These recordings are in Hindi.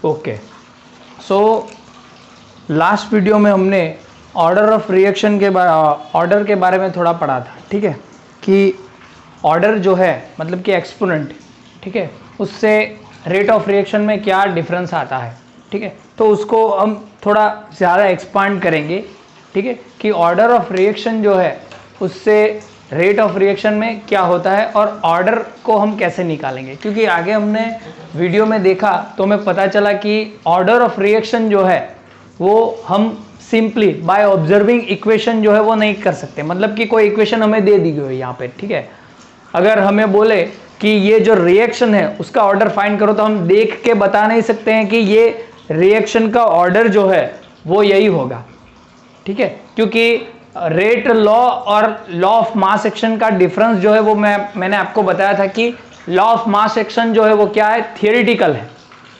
ओके, सो लास्ट वीडियो में हमने ऑर्डर ऑफ रिएक्शन के ऑर्डर के बारे में थोड़ा पढ़ा था, ठीक है, कि ऑर्डर जो है मतलब कि एक्सपोनेंट, ठीक है, उससे रेट ऑफ रिएक्शन में क्या डिफरेंस आता है, ठीक है। तो उसको हम थोड़ा ज़्यादा एक्सपांड करेंगे, ठीक है, कि ऑर्डर ऑफ रिएक्शन जो है उससे रेट ऑफ रिएक्शन में क्या होता है और ऑर्डर को हम कैसे निकालेंगे। क्योंकि आगे हमने वीडियो में देखा तो हमें पता चला कि ऑर्डर ऑफ रिएक्शन जो है वो हम सिंपली बाय ऑब्जर्विंग इक्वेशन जो है वो नहीं कर सकते। मतलब कि कोई इक्वेशन हमें दे दी गई है यहाँ पे, ठीक है, अगर हमें बोले कि ये जो रिएक्शन है उसका ऑर्डर फाइंड करो तो हम देख के बता नहीं सकते हैं कि ये रिएक्शन का ऑर्डर जो है वो यही होगा, ठीक है। क्योंकि रेट लॉ और लॉ ऑफ मास एक्शन का डिफरेंस जो है वो मैंने आपको बताया था कि लॉ ऑफ मास एक्शन जो है वो क्या है, थियोरिटिकल है,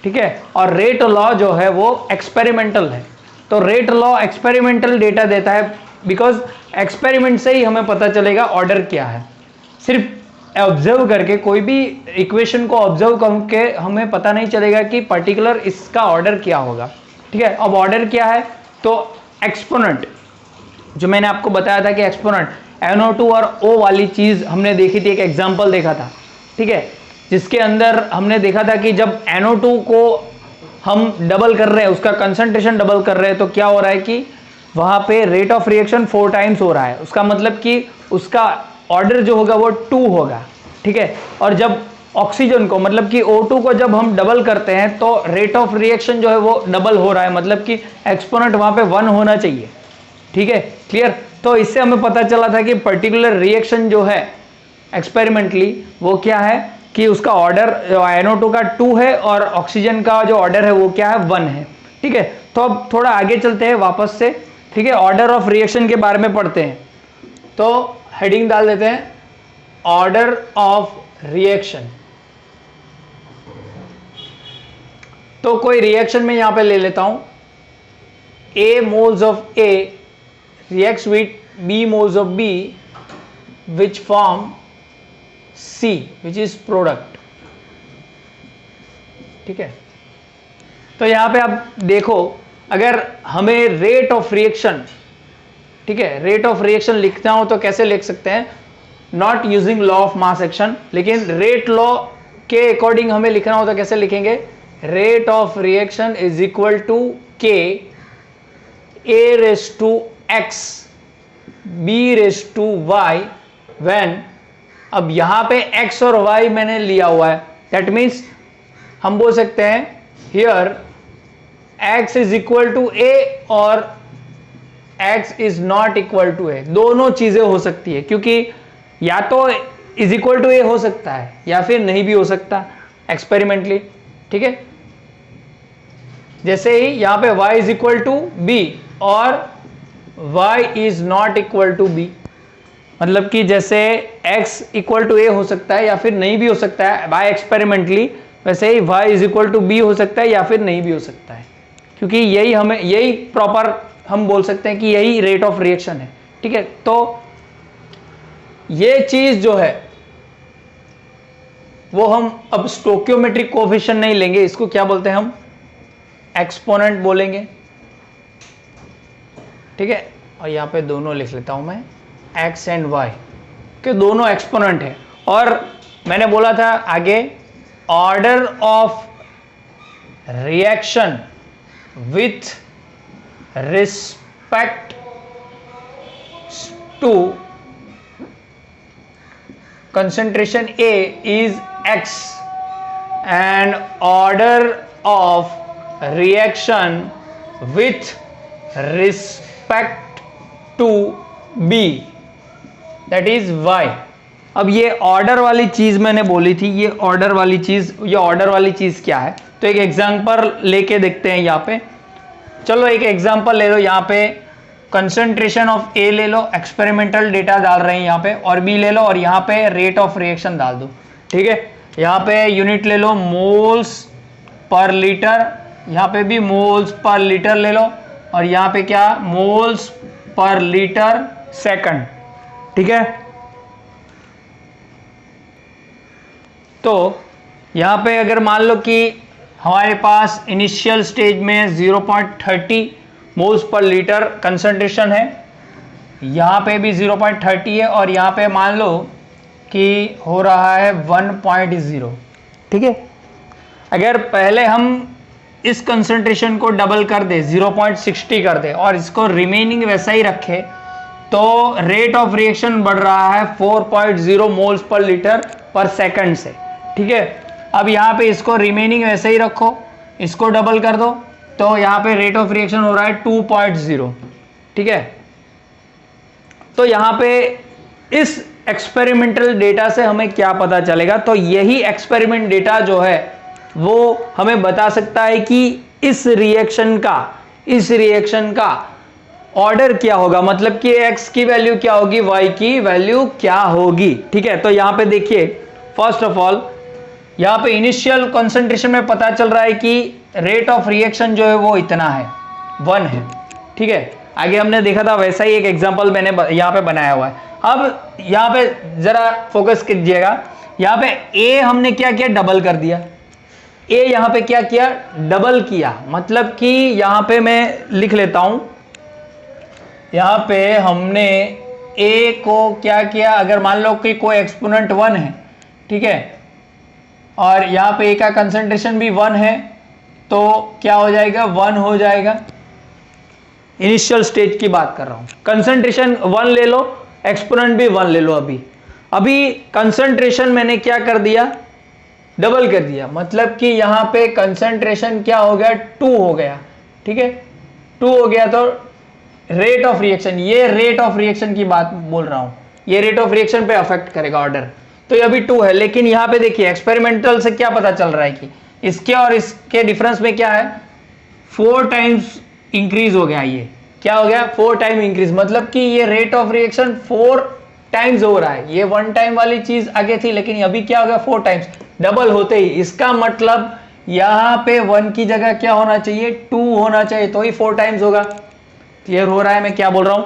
ठीक है, और रेट लॉ जो है वो एक्सपेरिमेंटल है। तो रेट लॉ एक्सपेरिमेंटल डेटा देता है, बिकॉज एक्सपेरिमेंट से ही हमें पता चलेगा ऑर्डर क्या है। सिर्फ ऑब्जर्व करके, कोई भी इक्वेशन को ऑब्जर्व करके हमें पता नहीं चलेगा कि पर्टिकुलर इसका ऑर्डर क्या होगा, ठीक है। अब ऑर्डर क्या है, तो एक्सपोनेंट जो मैंने आपको बताया था कि एक्सपोनेंट NO2 और O वाली चीज हमने देखी थी, एक एग्जांपल देखा था, ठीक है, जिसके अंदर हमने देखा था कि जब NO2 को हम डबल कर रहे हैं, उसका कंसंट्रेशन डबल कर रहे हैं, तो क्या हो रहा है कि वहां पे रेट ऑफ रिएक्शन 4 टाइम्स हो रहा है। उसका मतलब कि उसका ऑर्डर जो होगा वो 2 होगा, ठीक है। और जब ऑक्सीजन को मतलब कि O2 को जब हम डबल करते हैं तो रेट ऑफ रिएक्शन जो है वो डबल हो रहा है, मतलब कि एक्सपोनेंट वहां पे 1 होना चाहिए, ठीक है, क्लियर। तो इससे हमें पता चला था कि पर्टिकुलर रिएक्शन जो है एक्सपेरिमेंटली वो क्या है कि उसका ऑर्डर NO2 का 2 है और ऑक्सीजन का जो ऑर्डर है वो क्या है, 1 है, ठीक है। तो अब थोड़ा आगे चलते हैं वापस से, ठीक है, ऑर्डर ऑफ रिएक्शन के बारे में पढ़ते हैं। तो हेडिंग डाल देते हैं ऑर्डर ऑफ रिएक्शन। तो कोई रिएक्शन में यहां पे ले लेता हूं, A moles of A reacts with B moles of B which form C which is product, ठीक है। तो यहां पे आप देखो, अगर हमें रेट ऑफ रिएक्शन, ठीक है, रेट ऑफ रिएक्शन लिखना हो तो कैसे लिख सकते हैं, not using law of mass action, लेकिन रेट लॉ के अकॉर्डिंग हमें लिखना हो तो कैसे लिखेंगे, rate of reaction is equal to K A raised to X B raised to Y when, अब यहां पे X और Y मैंने लिया हुआ है, दैट मीन्स हम बोल सकते हैं here X is equal to A और X is not equal to A। दोनों चीजें हो सकती है, क्योंकि या तो इज इक्वल टू A हो सकता है या फिर नहीं भी हो सकता एक्सपेरिमेंटली, ठीक है। जैसे ही यहां पे y is equal to B और y is not equal to B, मतलब कि जैसे x इक्वल टू A हो सकता है या फिर नहीं भी हो सकता है बाय एक्सपेरिमेंटली, वैसे ही y is equal to B हो सकता है या फिर नहीं भी हो सकता है, क्योंकि यही प्रॉपर हम बोल सकते हैं कि यही रेट ऑफ रिएक्शन है, ठीक है। तो ये चीज जो है वो हम अब स्टोकियोमेट्रिक कोएफिशिएंट नहीं लेंगे, इसको क्या बोलते हैं हम, एक्सपोनेंट बोलेंगे, ठीक है। और यहां पे दोनों लिख लेता हूं मैं, x एंड y के दोनों एक्सपोनेंट है। और मैंने बोला था आगे, order of reaction with respect to concentration A is X and order of reaction with respect to B that is Y। अब ये ऑर्डर वाली चीज मैंने बोली थी, ये ऑर्डर वाली चीज क्या है, तो एक एग्जांपल लेके देखते हैं यहाँ पे। चलो एक एग्जांपल ले लो, यहाँ पे कंसंट्रेशन ऑफ ए ले लो, एक्सपेरिमेंटल डेटा डाल रहे हैं यहाँ पे, और बी ले लो और यहाँ पे रेट ऑफ रिएक्शन डाल दो, ठीक है। यहाँ पे यूनिट ले लो मोल्स पर लीटर, यहाँ पे भी मोल्स पर लीटर ले लो, और यहाँ पे क्या, मोल्स पर लीटर सेकंड, ठीक है। तो यहाँ पे अगर मान लो कि हमारे पास इनिशियल स्टेज में 0.30 मोल्स पर लीटर कंसंट्रेशन है, यहाँ पे भी 0.30 है और यहाँ पे मान लो कि हो रहा है 1.0। ठीक है, अगर पहले हम इस कंसंट्रेशन को डबल कर दे 0.60 कर दे और इसको रिमेनिंग वैसा ही रखे तो रेट ऑफ रिएक्शन बढ़ रहा है 4.0 मोल्स पर लीटर पर सेकंड से। ठीक है, अब यहाँ पे इसको रिमेनिंग वैसे ही रखो, इसको डबल कर दो तो यहाँ पे रेट ऑफ रिएक्शन हो रहा है 2.0। ठीक है, तो यहाँ पे इस एक्सपेरिमेंटल डेटा से हमें क्या पता चलेगा, तो यही एक्सपेरिमेंट डेटा जो है वो हमें बता सकता है कि इस रिएक्शन का ऑर्डर क्या होगा, मतलब कि x की वैल्यू क्या होगी, y की वैल्यू क्या होगी। ठीक है, तो यहां पे देखिए फर्स्ट ऑफ ऑल यहां पे इनिशियल कंसंट्रेशन में पता चल रहा है कि रेट ऑफ रिएक्शन जो है वो इतना है, 1 है। ठीक है, आगे हमने देखा था वैसा ही एक एग्जांपल मैंने यहां पे बनाया हुआ है। अब यहां पे जरा फोकस कीजिएगा, यहां पे a हमने क्या किया, डबल कर दिया। a यहां पे क्या किया, डबल किया, मतलब कि यहां पे मैं लिख लेता हूं, यहां पे हमने a को क्या किया, अगर मान लो कि कोई एक्सपोनेंट 1 है, ठीक है, और यहां पे a का कंसंट्रेशन भी 1 है तो क्या हो जाएगा, 1 हो जाएगा। इनिशियल स्टेज की बात कर रहा हूं, कंसंट्रेशन 1 ले लो, एक्सपोनेंट भी 1 ले लो। अभी कंसंट्रेशन मैंने क्या कर दिया, डबल कर दिया, मतलब कि यहां पे कंसंट्रेशन क्या हो गया, 2 हो गया। ठीक है, 2 हो गया तो रेट ऑफ रिएक्शन, ये रेट ऑफ रिएक्शन की बात बोल रहा हूं, ये रेट ऑफ रिएक्शन पे अफेक्ट करेगा ऑर्डर, तो ये अभी 2 है। लेकिन यहां पे देखिए एक्सपेरिमेंटल से क्या पता चल रहा है कि इसके और इसके डिफरेंस में क्या है, 4 टाइम्स इंक्रीज हो गया। ये क्या हो गया, 4 टाइम इंक्रीज, मतलब कि ये रेट ऑफ रिएक्शन 4 टाइम्स हो रहा है। ये 1 टाइम वाली चीज आगे थी, लेकिन अभी क्या हो गया, 4 टाइम्स, डबल होते ही। इसका मतलब यहां पे 1 की जगह क्या होना चाहिए, 2 होना चाहिए, तो ही 4 टाइम्स होगा। क्लियर हो रहा है मैं क्या बोल रहा हूं,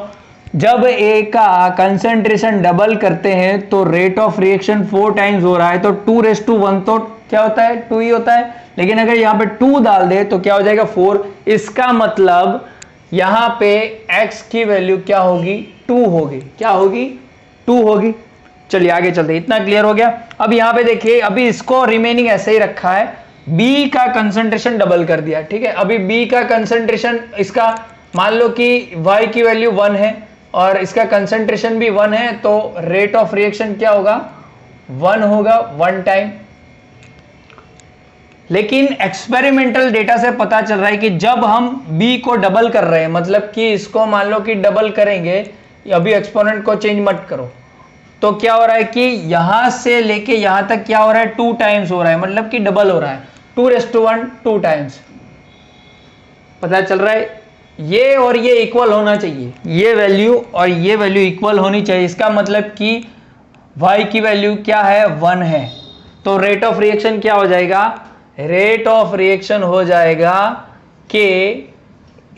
जब a का कंसंट्रेशन डबल करते हैं तो रेट ऑफ रिएक्शन 4 टाइम्स हो रहा है, तो 2:1 तो क्या होता है, 2 ही होता है। लेकिन अगर यहां पे 2 डाल दे तो क्या हो जाएगा, 4। इसका मतलब यहां पे x की वैल्यू क्या होगी, 2 होगी। क्या होगी, 2 होगी। चलिए आगे चलते, इतना क्लियर हो गया। अब यहां पे देखिए, अभी इसको रिमेनिंग ऐसे ही रखा है, b का कंसंट्रेशन डबल कर दिया। ठीक है, अभी b का कंसंट्रेशन, इसका मान लो कि y की वैल्यू 1 है और इसका कंसंट्रेशन भी 1 है, तो रेट ऑफ रिएक्शन क्या होगा, 1 होगा, 1 टाइम। लेकिन एक्सपेरिमेंटल डेटा से पता चल रहा है कि जब हम b को डबल कर रहे हैं, मतलब कि इसको मान लो कि डबल करेंगे, अभी एक्सपोनेंट को चेंज मत करो, तो क्या हो रहा है कि यहां से लेके यहां तक क्या हो रहा है, 2 टाइम्स हो रहा है, मतलब कि डबल हो रहा है, 2:1, 2 टाइम्स। पता चल रहा है, ये और ये इक्वल होना चाहिए, ये वैल्यू और ये वैल्यू इक्वल होनी चाहिए। इसका मतलब कि y की वैल्यू क्या है, 1 है, तो रेट ऑफ रिएक्शन क्या हो जाएगा, रेट ऑफ रिएक्शन हो जाएगा k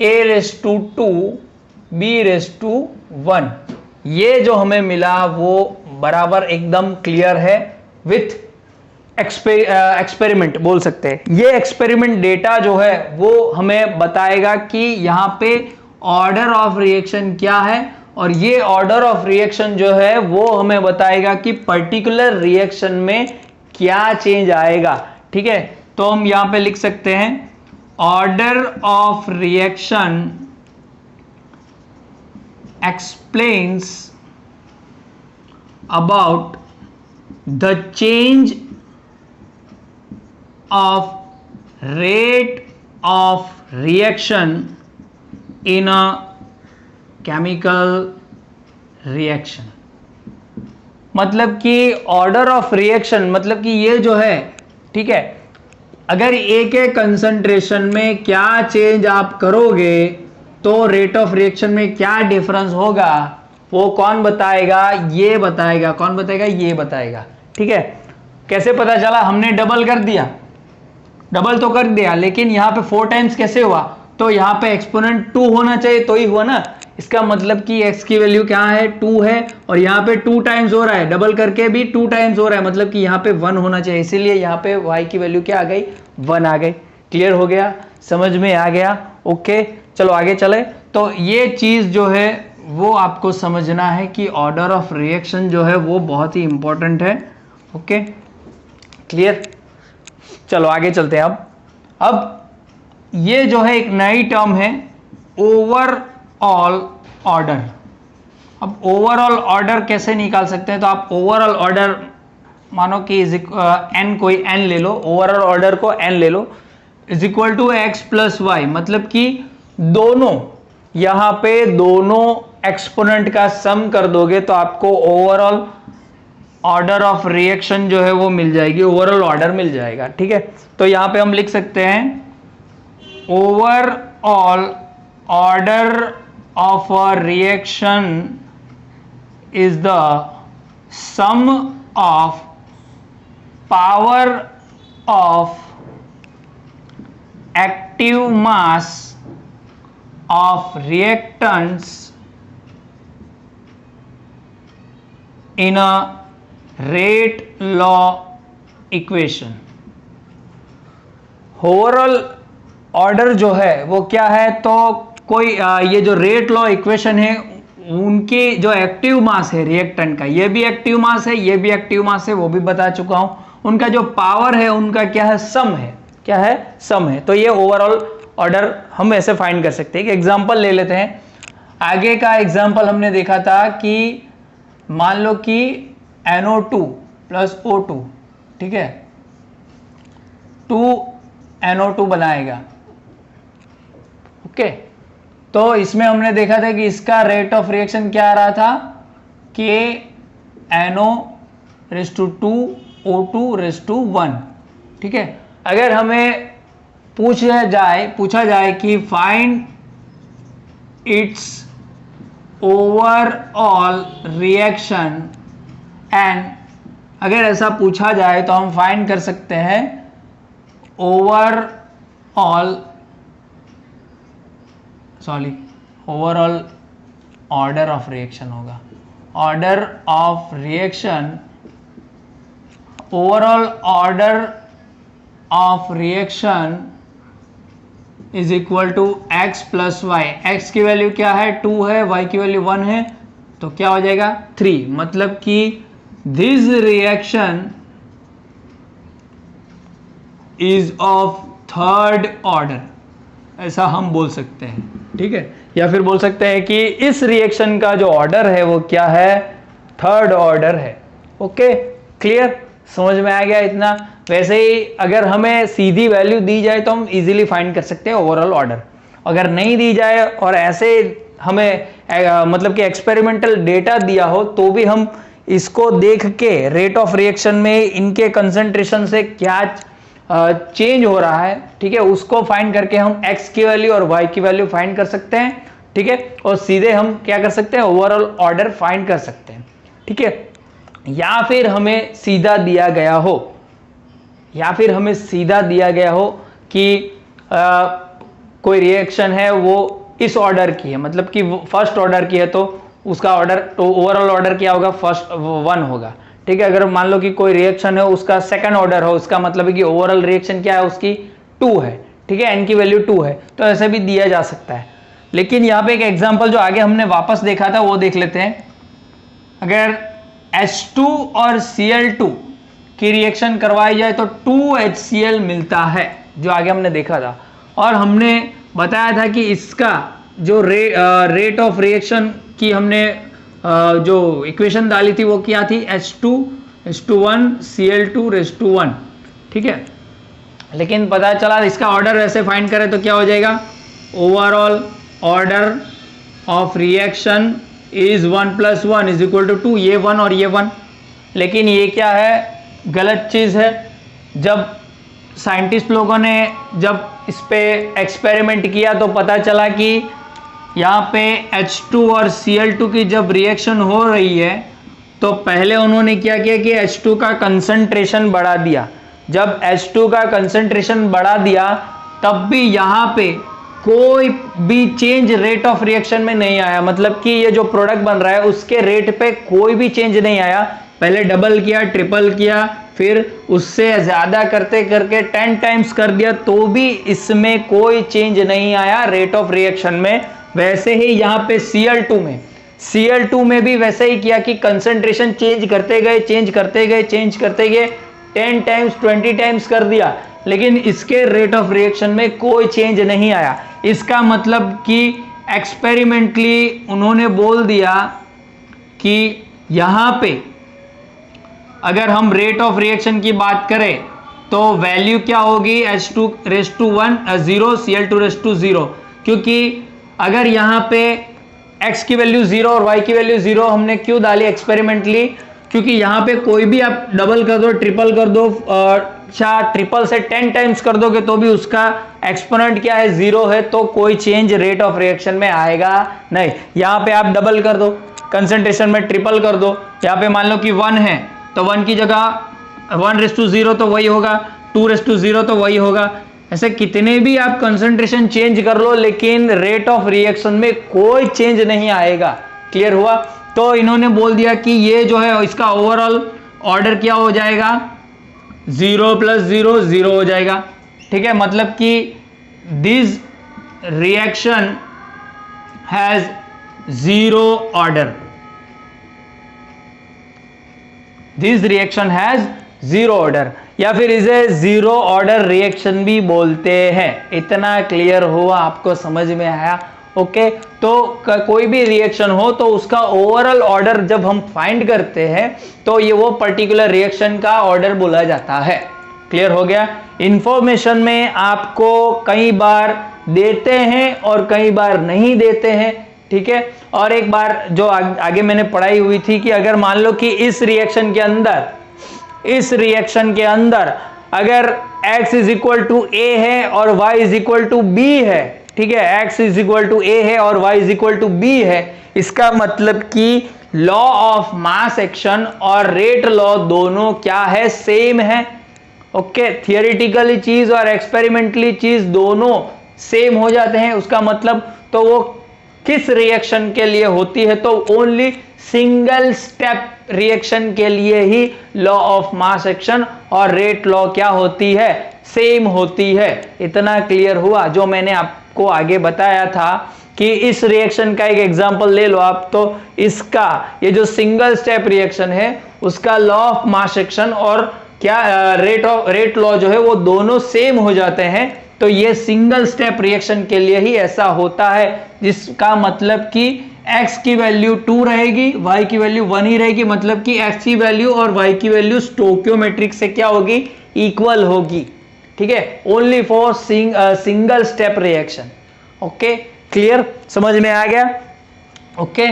a:2 b:1। ये जो हमें मिला वो बराबर एकदम क्लियर है विथ एक्सपेरिमेंट बोल सकते हैं। ये एक्सपेरिमेंट डेटा जो है वो हमें बताएगा कि यहाँ पे ऑर्डर ऑफ रिएक्शन क्या है, और ये ऑर्डर ऑफ रिएक्शन जो है वो हमें बताएगा कि पर्टिकुलर रिएक्शन में क्या चेंज आएगा। ठीक है, तो हम यहाँ पे लिख सकते हैं order of reaction explains about the change of rate of reaction in a chemical reaction। मतलब कि ऑर्डर ऑफ रिएक्शन, मतलब कि ये जो है, ठीक है, अगर a के कंसंट्रेशन में क्या चेंज आप करोगे तो रेट ऑफ रिएक्शन में क्या डिफरेंस होगा, वो कौन बताएगा, ये बताएगा। कौन बताएगा, ये बताएगा। ठीक है, कैसे पता चला, हमने डबल कर दिया, डबल तो कर दिया, लेकिन यहां पे 4 टाइम्स कैसे हुआ, तो यहां पे एक्सपोनेंट 2 होना चाहिए तो ही हुआ ना। इसका मतलब कि x की वैल्यू क्या है, 2 है, और यहां पे 2 टाइम्स हो रहा है, डबल करके भी 2 टाइम्स हो रहा है, मतलब कि यहां पे 1 होना चाहिए, इसीलिए यहां पे y की वैल्यू क्या आ गई, 1 आ गई। क्लियर हो गया, समझ में आ गया? ओके, चलो आगे चले। तो ये चीज जो है वो आपको समझना है कि ऑर्डर ऑफ रिएक्शन जो है वो बहुत ही इंपॉर्टेंट है। Okay, clear? चलो आगे चलते हैं। अब ये जो है एक नई टर्म है, ओवरऑल ऑर्डर। अब ओवरऑल ऑर्डर कैसे निकाल सकते हैं? तो आप ओवरऑल ऑर्डर मानो कि एन, कोई एन ले लो, ओवरऑल ऑर्डर को एन ले लो, is equal to X plus Y. मतलब कि दोनों, यहां पे दोनों एक्सपोनेंट का सम कर दोगे तो आपको ओवरऑल ऑर्डर ऑफ रिएक्शन जो है वो मिल जाएगी, ओवरऑल ऑर्डर मिल जाएगा। ठीक है, तो यहां पे हम लिख सकते हैं overall order of a reaction is the sum of power of active mass of reactants in a rate law equation। Overall order जो है वो क्या है? तो कोई ये जो रेट लॉ इक्वेशन है उनके जो एक्टिव मास है रिएक्टेंट का, ये भी एक्टिव मास है, ये भी एक्टिव मास है, वो भी बता चुका हूं। उनका जो पावर है उनका क्या है? सम है। क्या है? सम है। तो ये ओवरऑल ऑर्डर हम ऐसे फाइंड कर सकते हैं। एक एग्जांपल ले लेते हैं। आगे का एग्जांपल हमने देखा था कि मान लो कि NO2 प्लस O2, ठीक है, 2NO2 बनाएगा। ओके, तो इसमें हमने देखा था कि इसका रेट ऑफ रिएक्शन क्या आ रहा था? KNO/2 O2/1। ठीक है, अगर हमें पूछा जाए कि find its overall reaction and, अगर ऐसा पूछा जाए तो हम फाइंड कर सकते हैं ओवरऑल ऑर्डर ऑफ रिएक्शन होगा। Order of reaction, overall order of reaction is equal to X plus Y. एक्स की वैल्यू क्या है? 2 है, वाई की वैल्यू 1 है, तो क्या हो जाएगा? 3। मतलब कि this reaction is of third order, ऐसा हम बोल सकते हैं। ठीक है, या फिर बोल सकते हैं कि इस रिएक्शन का जो ऑर्डर है वो क्या है? थर्ड ऑर्डर है। Okay, clear? समझ में आ गया इतना? वैसे ही अगर हमें सीधी वैल्यू दी जाए तो हम इजीली फाइंड कर सकते हैं ओवरऑल ऑर्डर। अगर नहीं दी जाए और ऐसे हमें मतलब कि एक्सपेरिमेंटल डेटा दिया हो तो भी हम इसको देख के रेट ऑफ रिएक्शन में इनके कंसंट्रेशन से क्या चेंज हो रहा है, ठीक है, उसको फाइंड करके हम x की वैल्यू और y की वैल्यू फाइंड कर सकते हैं। ठीक है, और सीधे हम क्या कर सकते हैं? ओवरऑल ऑर्डर फाइंड कर सकते हैं। ठीक है, या फिर हमें सीधा दिया गया हो, कि कोई रिएक्शन है वो इस ऑर्डर की है, मतलब कि फर्स्ट ऑर्डर की है, तो उसका ऑर्डर, तो ओवरऑल ऑर्डर क्या होगा? फर्स्ट 1 होगा। ठीक है, अगर मान लो कि कोई रिएक्शन है उसका सेकंड ऑर्डर हो, उसका मतलब है कि ओवरऑल रिएक्शन क्या है? उसकी 2 है। ठीक है, n की वैल्यू 2 है, तो ऐसे भी दिया जा सकता है। लेकिन यहाँ पे एक एग्जांपल जो आगे हमने वापस देखा था वो देख लेते हैं। अगर H2 और Cl2 की रिएक्शन करवाई जाए तो 2HCl मिलता है, जो आगे हमने देखा था। और हमने बताया था कि इसका जो रेट ऑफ रिएक्शन की हमने जो इक्वेशन डाली थी वो क्या थी? H2/1 Cl2/1। ठीक है, लेकिन पता चला इसका ऑर्डर ऐसे फाइंड करें तो क्या हो जाएगा? Overall order of reaction is 1 + 1 is equal to 2। ये 1 और ये 1, लेकिन ये क्या है? गलत चीज है। जब साइंटिस्ट लोगों ने जब इस पे एक्सपेरिमेंट किया तो पता चला कि यहाँ पे H2 और Cl2 की जब रिएक्शन हो रही है तो पहले उन्होंने क्या किया कि H2 का कंसंट्रेशन बढ़ा दिया। जब H2 का कंसंट्रेशन बढ़ा दिया तब भी यहाँ पे कोई भी चेंज रेट ऑफ रिएक्शन में नहीं आया, मतलब कि ये जो प्रोडक्ट बन रहा है उसके रेट पे कोई भी चेंज नहीं आया। पहले डबल किया, ट्रिपल किया, फिर उससे ज़्यादा करते करके 10 टाइम्स कर दिया तो भी इसमें कोई चेंज नहीं आया रेट ऑफ रिएक्शन में। वैसे ही यहाँ पे Cl2 में भी वैसे ही किया कि कंसंट्रेशन चेंज करते गए 10 टाइम्स 20 टाइम्स कर दिया, लेकिन इसके रेट ऑफ रिएक्शन में कोई चेंज नहीं आया। इसका मतलब कि एक्सपेरिमेंटली उन्होंने बोल दिया कि यहाँ पे अगर हम रेट ऑफ रिएक्शन की बात करें तो वैल्यू क्या होगी, H2⁻1 0 Cl2⁻0, क्योंकि अगर यहाँ पे x की वैल्यू 0 और y की वैल्यू 0 हमने क्यों डाली एक्सपेरिमेंटली, क्योंकि यहाँ पे कोई भी आप डबल कर दो, ट्रिपल कर दो, ट्रिपल से 10 टाइम्स कर दोगे तो भी उसका एक्सपोनेंट क्या है 0 है, तो कोई चेंज रेट ऑफ रिएक्शन में आएगा नहीं। यहाँ पे आप डबल कर दो, कंसंट्रेशन में ट्रिपल कर दो, यहाँ पे मान लो कि 1 है तो 1 की जगह 1:0 तो वही होगा, 2:0 तो वही होगा। ऐसे कितने भी आप कंसंट्रेशन चेंज कर लो लेकिन रेट ऑफ रिएक्शन में कोई चेंज नहीं आएगा। क्लियर हुआ? तो इन्होंने बोल दिया कि ये जो है इसका ओवरऑल ऑर्डर क्या हो जाएगा, 0 + 0 0 हो जाएगा। ठीक है, मतलब कि this reaction has 0 order, this reaction has 0 order, या फिर इसे 0 ऑर्डर रिएक्शन भी बोलते हैं। इतना क्लियर हुआ? आपको समझ में आया? ओके, तो कोई भी रिएक्शन हो तो उसका ओवरऑल ऑर्डर जब हम फाइंड करते हैं तो ये वो पर्टिकुलर रिएक्शन का ऑर्डर बोला जाता है। क्लियर हो गया? इंफॉर्मेशन में आपको कई बार देते हैं और कई बार नहीं देते हैं। ठीक है, और एक बार जो आगे मैंने पढ़ाई हुई थी कि अगर मान लो कि इस रिएक्शन के अंदर अगर x = a है और y = b है, ठीक है, x = a है और y = b है, इसका मतलब कि लॉ ऑफ मास एक्शन और रेट लॉ दोनों क्या है, सेम है। ओके, थियोरेटिकली चीज और एक्सपेरिमेंटली चीज दोनों सेम हो जाते हैं। उसका मतलब तो वो किस रिएक्शन के लिए होती है, तो ओनली सिंगल स्टेप रिएक्शन के लिए ही लॉ ऑफ मास एक्शन और रेट लॉ क्या होती है, सेम होती है। इतना क्लियर हुआ? जो मैंने आपको आगे बताया था कि इस रिएक्शन का एक एग्जांपल ले लो आप, तो इसका ये जो सिंगल स्टेप रिएक्शन है उसका लॉ ऑफ मास एक्शन और क्या रेट लॉ जो है वो दोनों सेम हो जाते हैं। तो ये सिंगल स्टेप रिएक्शन के लिए ही ऐसा होता है, जिसका मतलब कि x की वैल्यू 2 रहेगी, y की वैल्यू 1 ही रहेगी, मतलब कि x की वैल्यू और y की वैल्यू स्टोकियोमेट्रिक से क्या होगी, इक्वल होगी। ठीक है, only for single step reaction. Okay, clear? समझ में आ गया? Okay,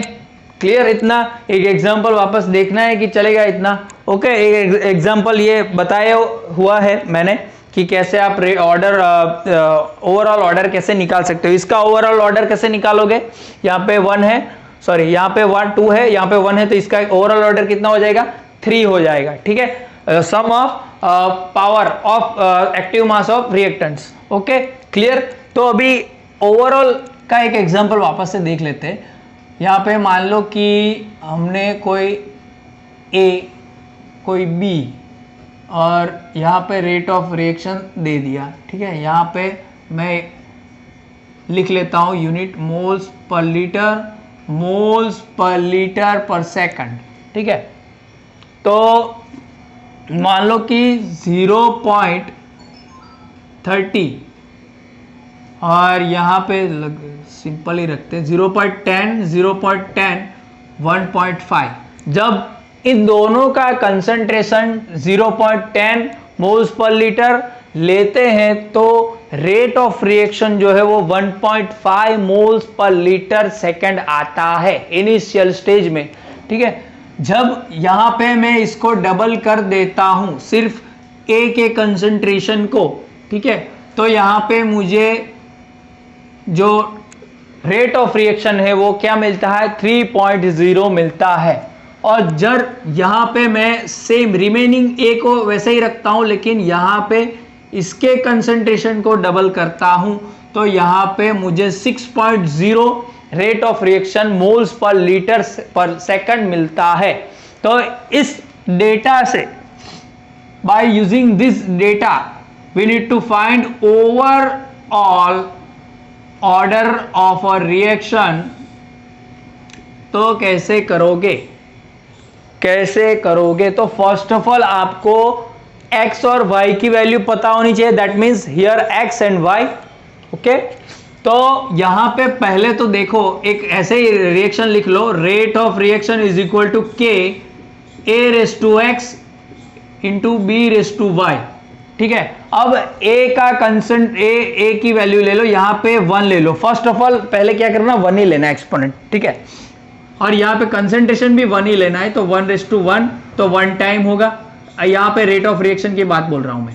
clear? इतना एक एग्जांपल वापस देखना है कि चलेगा इतना? ओके, एक एग्जांपल ये बताया हुआ है मैंने कि कैसे आप ओवरऑल ऑर्डर कैसे निकाल सकते हो। इसका ओवरऑल ऑर्डर कैसे निकालोगे, यहाँ पे 1 है, सॉरी यहाँ पे 2 है, यहाँ पे 1 है, तो इसका ओवरऑल ऑर्डर कितना हो जाएगा, 3 हो जाएगा। ठीक है, sum of power of active mass of reactants. Okay, clear? तो अभी ओवरऑल का एक एग्जांपल वापस से देख लेते हैं। यहाँ पे मान लो कि हमने कोई A कोई B और यहाँ पे रेट ऑफ रिएक्शन दे दिया। ठीक है, यहाँ पे मैं लिख लेता हूँ यूनिट मोल्स पर लीटर पर सेकंड। ठीक है, तो मान लो कि 0.30 और यहाँ पे सिंपल ही रखते हैं 0.10, 1.5। जब इन दोनों का कंसंट्रेशन 0.10 मोल्स पर लीटर लेते हैं तो रेट ऑफ रिएक्शन जो है वो 1.5 मोल्स पर लीटर सेकंड आता है इनिशियल स्टेज में। ठीक है, जब यहाँ पे मैं इसको डबल कर देता हूं सिर्फ A के कंसंट्रेशन को, ठीक है, तो यहाँ पे मुझे जो रेट ऑफ रिएक्शन है वो क्या मिलता है, 3.0 मिलता है। और जब यहाँ पे मैं सेम रिमेनिंग A को वैसे ही रखता हूं लेकिन यहाँ पे इसके कंसंट्रेशन को डबल करता हूं तो यहाँ पे मुझे 6.0 rate of reaction moles per litre पर सेकंड मिलता है। तो इस डेटा से by using this data we need to find overall order of a reaction. तो कैसे करोगे, कैसे करोगे? तो फर्स्ट ऑफ ऑल आपको x और y की वैल्यू पता होनी चाहिए, that means here x and y. Okay, तो यहां पे पहले तो देखो एक ऐसे ही रिएक्शन लिख लो, rate of reaction is equal to k a raise to x into B raise to Y. ठीक है, अब a का कंसेंट a की वैल्यू ले लो, यहां पे 1 ले लो. फर्स्ट ऑफ ऑल पहले क्या करना, 1 ही लेना एक्सपोनेंट. ठीक है, और यहाँ पे कंसेंट्रेशन भी 1 ही लेना है, तो 1 रेस टू 1 तो 1 टाइम होगा. यहाँ पे रेट ऑफ रिएक्शन की बात बोल रहा हूं मैं.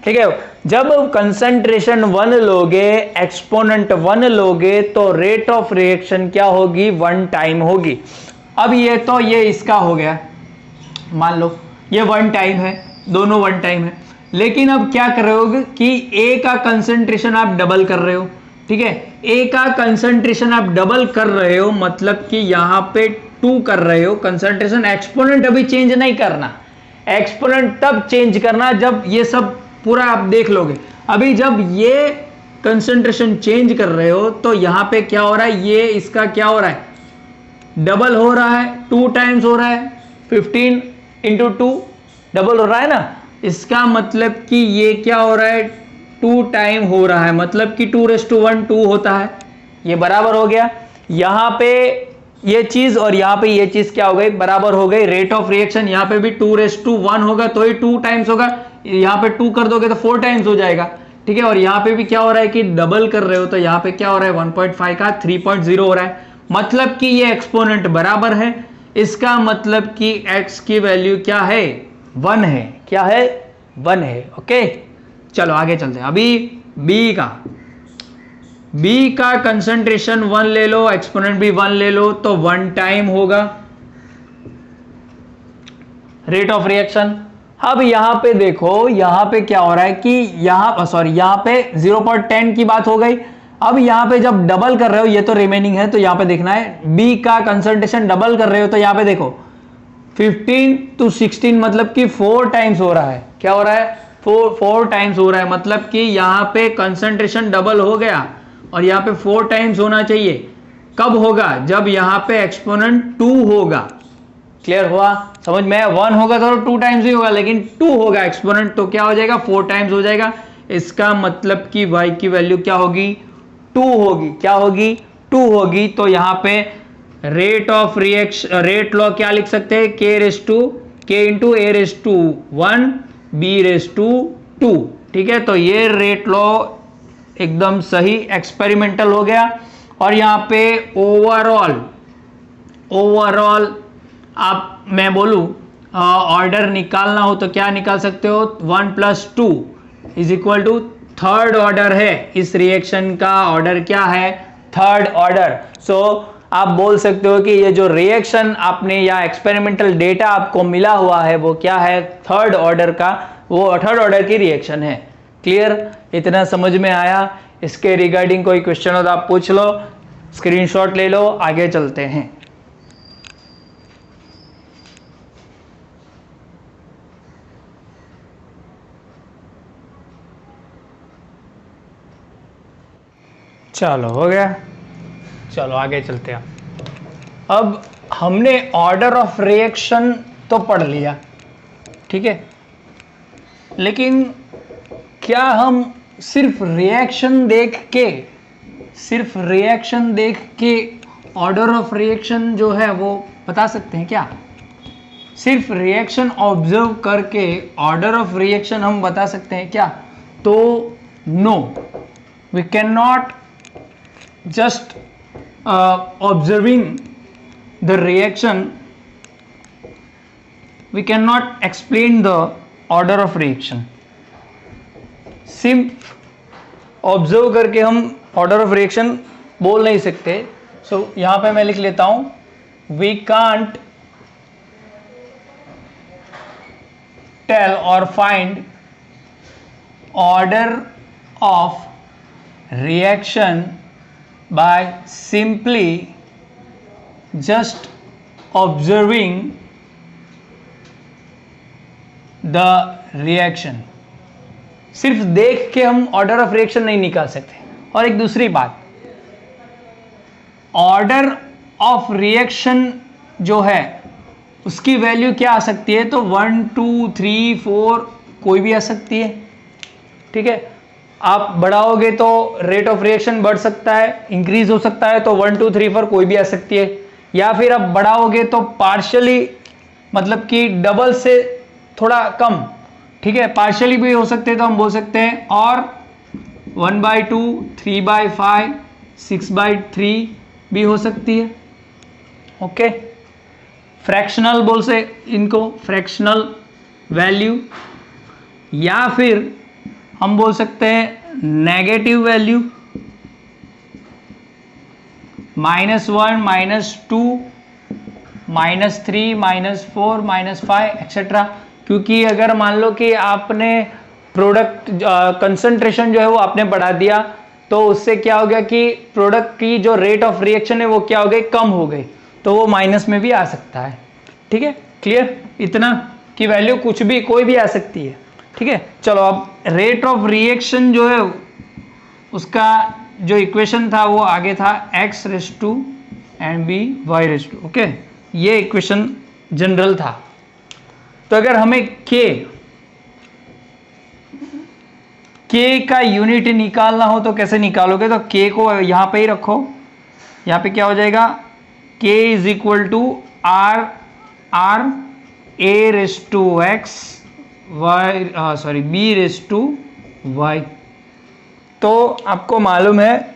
ठीक है, जब कंसेंट्रेशन 1 लोगे, एक्सपोनेंट 1 लोगे, तो रेट ऑफ रिएक्शन क्या होगी, 1 टाइम होगी. अब ये तो ये इसका हो गया, मान लो ये 1 टाइम है, दोनों 1 टाइम है. लेकिन अब क्या कर रहे हो कि A का कंसेंट्रेशन आप डबल कर रहे हो. ठीक है, A का कंसेंट्रेशन आप डबल कर रहे हो, मतलब कि यहां पे 2 कर रहे हो कंसेंट्रेशन. एक्सपोनेंट अभी चेंज नहीं करना, एक्सपोनेंट तब चेंज करना जब ये सब पूरा आप देख लोगे. अभी जब ये कंसेंट्रेशन चेंज कर रहे हो तो यहां पे क्या हो रहा है, ये इसका क्या हो रहा है, डबल हो रहा है, 2 टाइम्स हो रहा है, 15 इंटू 2 डबल हो रहा है ना. इसका मतलब कि ये क्या हो रहा है, 2 टाइम हो रहा है, मतलब कि 2 रेस टू 1 2 होता है. ये बराबर हो गया. यहां पे ये चीज और यहां पे ये चीज क्या हो गई, बराबर हो गई. रेट ऑफ रिएक्शन यहां पे भी 2 रेस टू 1 होगा तो ही 2 टाइम्स होगा. यहां पे 2 कर दोगे तो 4 टाइम्स हो जाएगा. ठीक है, और यहां पे भी क्या हो रहा है कि डबल कर रहे हो, तो यहां पे क्या हो रहा है, 1.5 का 3.0 हो रहा है. मतलब कि ये एक्सपोनेंट बराबर है. इसका मतलब कि x की वैल्यू क्या है, 1 है. क्या है, 1 है. ओके, चलो आगे चलते हैं. अभी B का कंसंट्रेशन 1 ले लो, एक्सपोनेंट भी 1 ले लो, तो 1 टाइम होगा रेट ऑफ रिएक्शन. अब यहां पे देखो, यहां पे क्या हो रहा है कि यहां पे 0.10 की बात हो गई. अब यहां पे जब डबल कर रहे हो, ये तो रिमेनिंग है, तो यहां पे देखना है B का कंसंट्रेशन डबल कर रहे हो, तो यहां पे देखो 15 to 16 मतलब कि 4 टाइम्स हो रहा है. क्या हो रहा है, 4 टाइम्स हो रहा है. मतलब कि यहां पे कंसंट्रेशन डबल हो गया और यहां पे 4 टाइम्स होना चाहिए. कब होगा, जब यहां पे एक्सपोनेंट 2 होगा. क्लियर हुआ, समझ में? 1 होगा तो 2 टाइम्स ही होगा, लेकिन 2 होगा एक्सपोनेंट, तो क्या हो जाएगा, 4 टाइम्स हो जाएगा. इसका मतलब कि y की वैल्यू क्या होगी, 2 होगी. क्या होगी, 2 होगी. तो यहां पे rate of reaction, rate law क्या लिख सकते हैं, k into a raise to 1 b raise to 2. ठीक है, तो ये रेट लॉ एकदम सही एक्सपेरिमेंटल हो गया. और यहां पे ओवरऑल आप, मैं बोलूं ऑर्डर निकालना हो तो क्या निकाल सकते हो, 1 + 2 is equal to third order है. इस रिएक्शन का ऑर्डर क्या है, थर्ड ऑर्डर. सो आप बोल सकते हो कि ये जो रिएक्शन आपने या एक्सपेरिमेंटल डेटा आपको मिला हुआ है वो क्या है, थर्ड ऑर्डर का, वो थर्ड ऑर्डर की रिएक्शन है. क्लियर, इतना समझ में आया? इसके रिगार्डिंग कोई क्वेश्चन हो तो आप पूछ लो, स्क्रीनशॉट ले लो, आगे चलते हैं. चलो हो गया, चलो आगे चलते हैं. अब हमने ऑर्डर ऑफ रिएक्शन तो पढ़ लिया, ठीक है, लेकिन क्या हम सिर्फ रिएक्शन देख के ऑर्डर ऑफ रिएक्शन जो है वो बता सकते हैं क्या? सिर्फ रिएक्शन ऑब्जर्व करके ऑर्डर ऑफ रिएक्शन हम बता सकते हैं क्या? तो no, we can not just observing the reaction, we cannot explain the order of reaction. सिर्फ ऑब्जर्व करके हम ऑर्डर ऑफ रिएक्शन बोल नहीं सकते. सो यहां पे मैं लिख लेता हूं, we can't tell or find order of reaction by simply just observing the reaction. सिर्फ देख के हम ऑर्डर ऑफ रिएक्शन नहीं निकाल सकते। और एक दूसरी बात, ऑर्डर ऑफ रिएक्शन जो है उसकी वैल्यू क्या आ सकती है, तो 1 2 3 4 कोई भी आ सकती है। ठीक है, आप बढ़ाओगे तो रेट ऑफ रिएक्शन बढ़ सकता है, इंक्रीज हो सकता है, तो 1 2 3 4 कोई भी आ सकती है। या फिर आप बढ़ाओगे तो पार्शियली, मतलब कि डबल से थोड़ा कम, ठीक है, पार्शियली भी हो सकते हैं, तो हम बोल सकते हैं और 1/2 3/5 6/3 भी हो सकती है। ओके, फ्रैक्शनल बोल से इनको, फ्रैक्शनल वैल्यू, या फिर हम बोल सकते हैं नेगेटिव वैल्यू, -1 -2 -3 -4 -5 एक्सेट्रा। क्योंकि अगर मान लो कि आपने प्रोडक्ट कंसंट्रेशन जो है वो आपने बढ़ा दिया, तो उससे क्या हो गया कि प्रोडक्ट की जो रेट ऑफ रिएक्शन है वो क्या हो गई, कम हो गई, तो वो माइनस में भी आ सकता है। ठीक है, क्लियर, इतना की वैल्यू कुछ भी कोई भी आ सकती है। ठीक है, चलो अब रेट ऑफ रिएक्शन जो है उसका जो इक्वेशन था वो आगे था x⁻² and b y⁻²। Okay, ये इक्वेशन जनरल था। तो अगर हमें k का यूनिट निकालना हो तो कैसे निकालोगे, तो k को यहां पे ही रखो, यहां पे क्या हो जाएगा, k = r a⁻x b⁻y। तो आपको मालूम है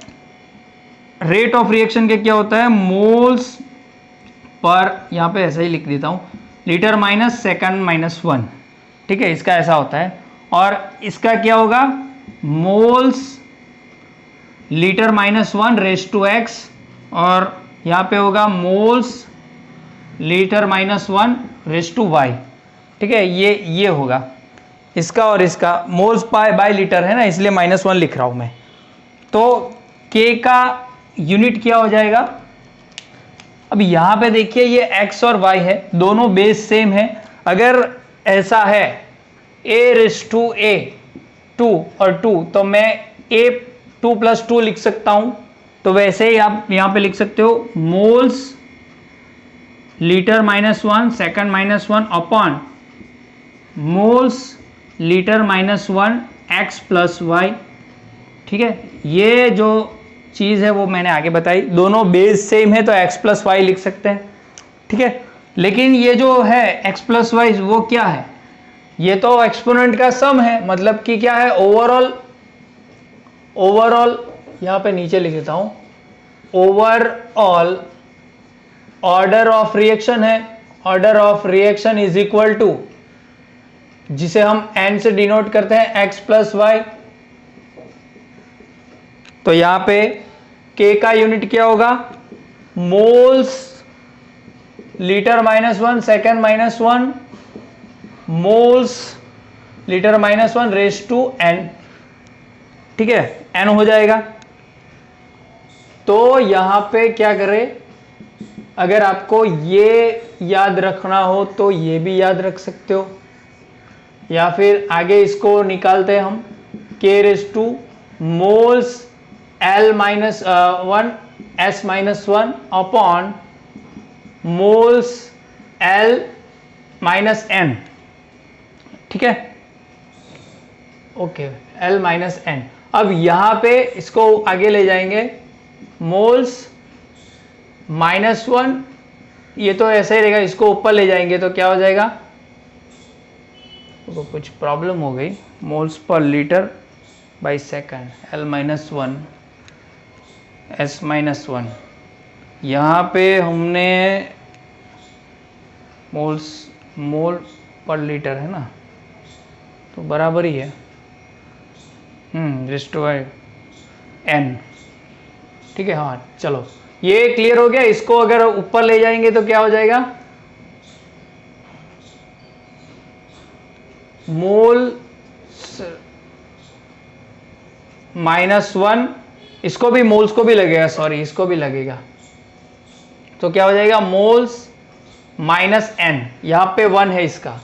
रेट ऑफ रिएक्शन के क्या होता है, मोल्स पर, यहां पे ऐसा ही लिख देता हूं, लीटर माइनस सेकंड -1। ठीक है, इसका ऐसा होता है। और इसका क्या होगा, मोल्स लीटर -1⁻x, और यहां पे होगा मोल्स लीटर -1⁻y। ठीक है, ये होगा इसका, और इसका मोल्स बाय लीटर है ना, इसलिए -1 लिख रहा हूं मैं। तो k का यूनिट क्या हो जाएगा, अब यहां पे देखिए ये x और y है, दोनों बेस सेम है। अगर ऐसा है a⁻a 2 और 2, तो मैं a2 + 2 लिख सकता हूं। तो वैसे ही आप यहां पे लिख सकते हो moles litre -1 second -1 upon moles litre -1 x + y। ठीक है, ये जो चीज़ है वो मैंने आगे बताई, दोनों बेस सेम है तो x + y लिख सकते हैं। ठीक है, लेकिन ये जो है x + y वो क्या है, ये तो एक्सपोनेंट का सम है, मतलब कि क्या है, ओवरऑल यहाँ पे नीचे लिख देता हूँ, ओवरऑल ऑर्डर ऑफ रिएक्शन है। Order of reaction is equal to, जिसे हम n से डिनोट करते हैं x + y। तो यहां पे k का यूनिट क्या होगा, moles litre -1 second -1 moles litre -1⁻n। ठीक है, n हो जाएगा। तो यहां पे क्या करें, अगर आपको ये याद रखना हो तो ये भी याद रख सकते हो, या फिर आगे इसको निकालते हैं हम, k⁻² moles L-1 S-1 upon moles L-n। ठीक है, ओके, L-n। अब यहां पे इसको आगे ले जाएंगे, मोल्स -1, ये तो ऐसा ही रहेगा, इसको ऊपर ले जाएंगे तो क्या हो जाएगा, तो कुछ प्रॉब्लम हो गई, moles per litre by second L-1 S-1। यहाँ पे हमने मोल पर लीटर है ना, तो बराबर ही है n। ठीक है, हाँ चलो ये क्लियर हो गया। इसको अगर ऊपर ले जाएंगे तो क्या हो जाएगा, मोल -1, इसको भी मोल्स को भी लगेगा, सॉरी इसको भी लगेगा, तो क्या हो जाएगा मोल्स -n, यहां पे 1 है इसका,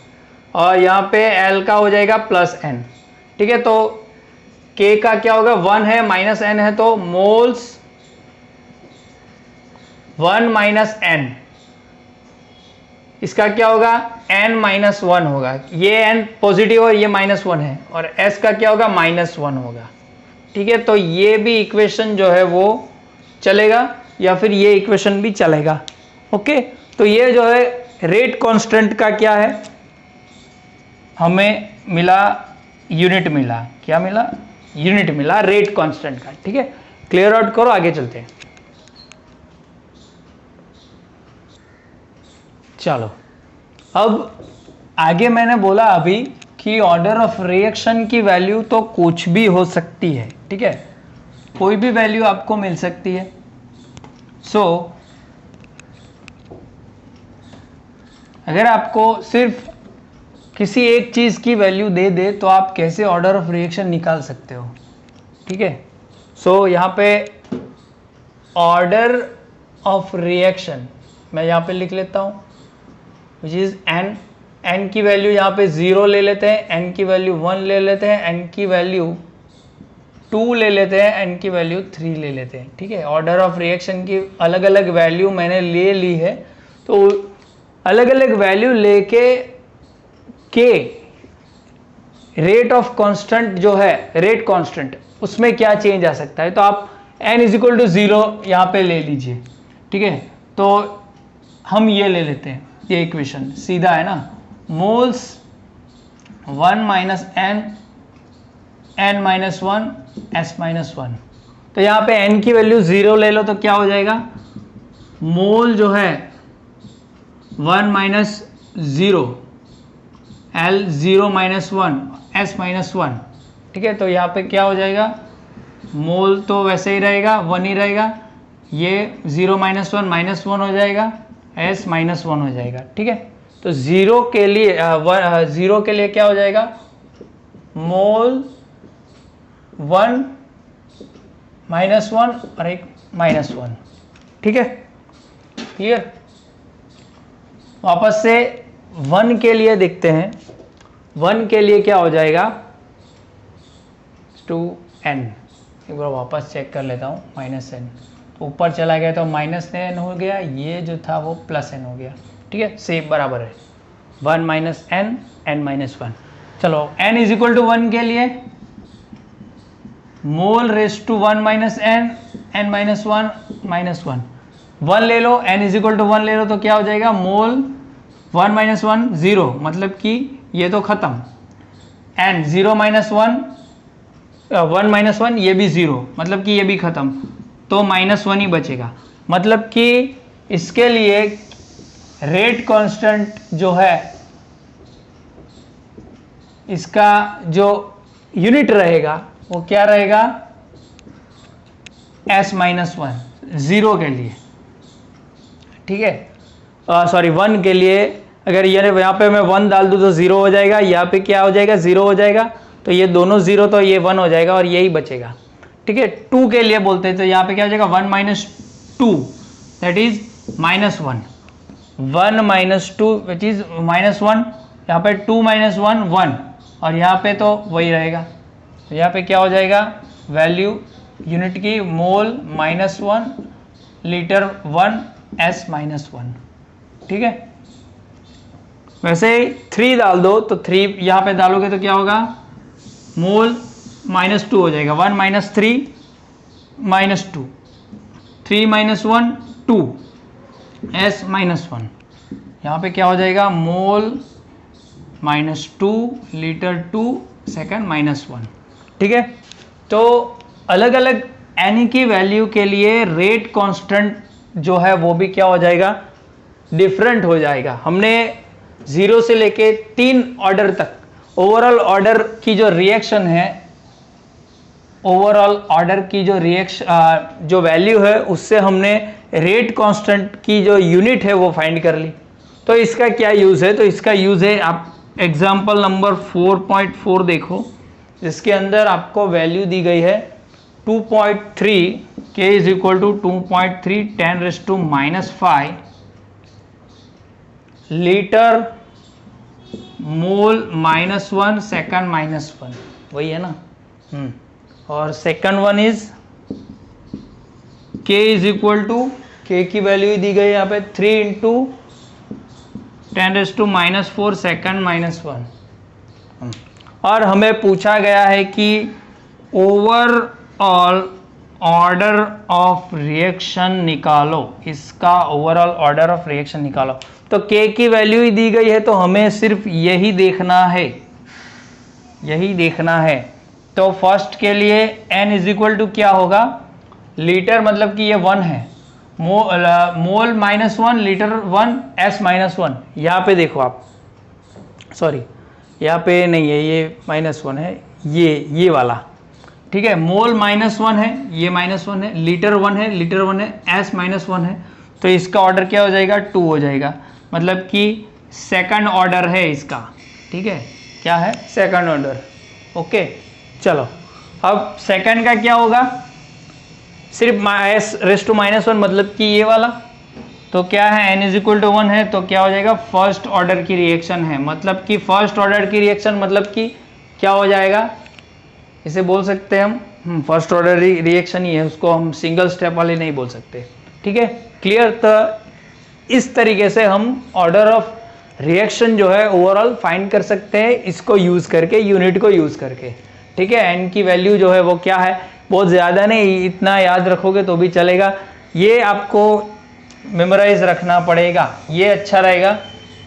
और यहाँ पे L का हो जाएगा प्लस n। ठीक है, तो K का क्या होगा, 1 है माइनस n है, तो मोल्स 1 माइनस n, इसका क्या होगा n माइनस 1 होगा। ये n पॉजिटिव और ये माइनस 1 है, और s का क्या होगा माइनस 1 होगा। ठीक है, तो ये भी इक्वेशन जो है वो चलेगा, या फिर ये इक्वेशन भी चलेगा। ओके, तो ये जो है रेट कांस्टेंट का क्या है, हमें मिला यूनिट मिला, क्या मिला, यूनिट मिला रेट कांस्टेंट का। ठीक है, क्लियर आउट करो, आगे चलते हैं। चलो, अब आगे मैंने बोला अभी कि ऑर्डर ऑफ रिएक्शन की वैल्यू तो कुछ भी हो सकती है। ठीक है, कोई भी वैल्यू आपको मिल सकती है। सो अगर आपको सिर्फ किसी एक चीज़ की वैल्यू दे दे तो आप कैसे ऑर्डर ऑफ रिएक्शन निकाल सकते हो। ठीक है, सो यहाँ पे ऑर्डर ऑफ रिएक्शन मैं यहाँ पे लिख लेता हूँ, विच इज़ n। n की वैल्यू यहाँ पे 0 ले लेते हैं, n की वैल्यू 1 ले लेते हैं, n की वैल्यू 2 ले लेते हैं, n की वैल्यू 3 ले लेते हैं। ठीक है, ऑर्डर ऑफ रिएक्शन की अलग अलग वैल्यू मैंने ले ली है, तो अलग अलग वैल्यू लेके के रेट ऑफ कांस्टेंट जो है, रेट कांस्टेंट, उसमें क्या चेंज आ सकता है, तो आप n इज इक्वल टू 0 यहाँ पे ले लीजिए। ठीक है, तो हम ये ले लेते हैं, ये इक्वेशन सीधा है ना, moles 1 minus n, n minus 1, s minus 1। तो यहाँ पे n की वैल्यू 0 ले लो तो क्या हो जाएगा, मोल जो है 1 minus 0, L 0 minus 1, s minus 1। ठीक है, तो यहाँ पे क्या हो जाएगा, मोल तो वैसे ही रहेगा, 1 ही रहेगा, ये 0 माइनस 1 माइनस 1 हो जाएगा, s माइनस 1 हो जाएगा। ठीक है, तो 0 के लिए 0 के लिए क्या हो जाएगा, मोल 1 माइनस 1 और एक माइनस 1। ठीक है, क्लियर। वापस से 1 के लिए देखते हैं, 1 के लिए क्या हो जाएगा, 2n। एक बार वापस चेक कर लेता हूँ, माइनस n ऊपर चला गया तो माइनस n हो गया, ये जो था वो प्लस n हो गया। ठीक है, सेम बराबर है, 1 माइनस n, n माइनस 1। चलो n इज इक्वल टू 1 के लिए mole raise to 1 minus n, n minus 1 minus 1, 1 ले लो, n इज इक्वल टू 1 ले लो तो क्या हो जाएगा, मोल 1 माइनस 1 0, मतलब कि ये तो खत्म, n 0 माइनस 1, 1 माइनस 1 ये भी 0, मतलब कि ये भी खत्म, तो माइनस 1 ही बचेगा। मतलब कि इसके लिए रेट कांस्टेंट जो है, इसका जो यूनिट रहेगा वो क्या रहेगा, s माइनस 1 0 के लिए। ठीक है, सॉरी 1 के लिए, अगर यहाँ पे मैं 1 डाल दूँ तो 0 हो जाएगा, यहाँ पे क्या हो जाएगा 0 हो जाएगा, तो ये दोनों 0 तो ये 1 हो जाएगा और यही बचेगा। ठीक है, 2 के लिए बोलते हैं तो यहाँ पे क्या हो जाएगा 1 minus 2 that is minus 1, 1 minus 2 which is minus 1, यहाँ पे 2 माइनस 1 1, और यहाँ पे तो वही रहेगा, तो यहाँ पे क्या हो जाएगा वैल्यू यूनिट की, mole minus 1, litre 1, s minus 1। ठीक है, वैसे 3 डाल दो तो 3 यहाँ पे डालोगे तो क्या होगा, मोल माइनस 2 हो जाएगा, 1 minus 3 minus 2, 3 minus 1 2, s minus 1। यहाँ पे क्या हो जाएगा, mole minus 2, litre 2 second minus 1। ठीक है, तो अलग अलग n की वैल्यू के लिए रेट कांस्टेंट जो है वो भी क्या हो जाएगा, डिफरेंट हो जाएगा। हमने 0 से लेके 3 ऑर्डर तक ओवरऑल ऑर्डर की जो रिएक्शन है, ओवरऑल ऑर्डर की जो रिएक्शन जो वैल्यू है, उससे हमने रेट कांस्टेंट की जो यूनिट है वो फाइंड कर ली। तो इसका क्या यूज़ है, तो इसका यूज़ है, आप एग्जांपल नंबर 4.4 देखो, जिसके अंदर आपको वैल्यू दी गई है 2.3, k is equal to 2.3 10⁻⁻⁵ litre mole -1 second -1, वही है ना। और second one is K is equal to, K की वैल्यू दी गई यहाँ पे 3 × 10⁻⁻⁴ सेकंड -1। और हमें पूछा गया है कि ओवरऑल ऑर्डर ऑफ रिएक्शन निकालो, इसका ओवरऑल ऑर्डर ऑफ रिएक्शन निकालो। तो K की वैल्यू ही दी गई है, तो हमें सिर्फ यही देखना है, यही देखना है। तो फर्स्ट के लिए n इज इक्वल टू क्या होगा, लीटर मतलब कि ये 1 है, मोल -1 लीटर 1 S -1। यहाँ पे देखो आप, सॉरी यहाँ पे नहीं है, ये -1 है, ये वाला, ठीक है। मोल -1 है, ये -1 है, लीटर 1 है, लीटर 1 है, S -1 है, तो इसका ऑर्डर क्या हो जाएगा, 2 हो जाएगा, मतलब कि सेकंड ऑर्डर है इसका, ठीक है। क्या है, सेकंड ऑर्डर। ओके, चलो अब सेकंड का क्या होगा, सिर्फ S⁻⁻1 मतलब कि ये वाला, तो क्या है n इज इक्वल टू 1 है, तो क्या हो जाएगा, फर्स्ट ऑर्डर की रिएक्शन है, मतलब कि फर्स्ट ऑर्डर की रिएक्शन मतलब कि क्या हो जाएगा, इसे बोल सकते हैं हम फर्स्ट ऑर्डर रिएक्शन ही है, उसको हम सिंगल स्टेप वाले नहीं बोल सकते, ठीक है। क्लियर। तो इस तरीके से हम ऑर्डर ऑफ रिएक्शन जो है ओवरऑल फाइंड कर सकते हैं, इसको यूज करके, यूनिट को यूज करके, ठीक है। n की वैल्यू जो है वो क्या है, बहुत ज़्यादा नहीं, इतना याद रखोगे तो भी चलेगा, ये आपको मेमोराइज रखना पड़ेगा, ये अच्छा रहेगा,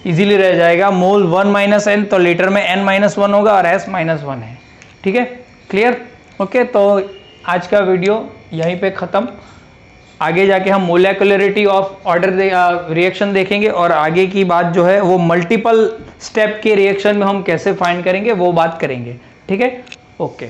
इजीली रह जाएगा। मोल 1 - n, तो लीटर में n -1 होगा और S -1 है, ठीक है। क्लियर। ओके, तो आज का वीडियो यहीं पे ख़त्म। आगे जाके हम मोलेकुलरिटी ऑफ ऑर्डर रिएक्शन देखेंगे, और आगे की बात जो है वो मल्टीपल स्टेप के रिएक्शन में हम कैसे फाइंड करेंगे वो बात करेंगे, ठीक है। ओके।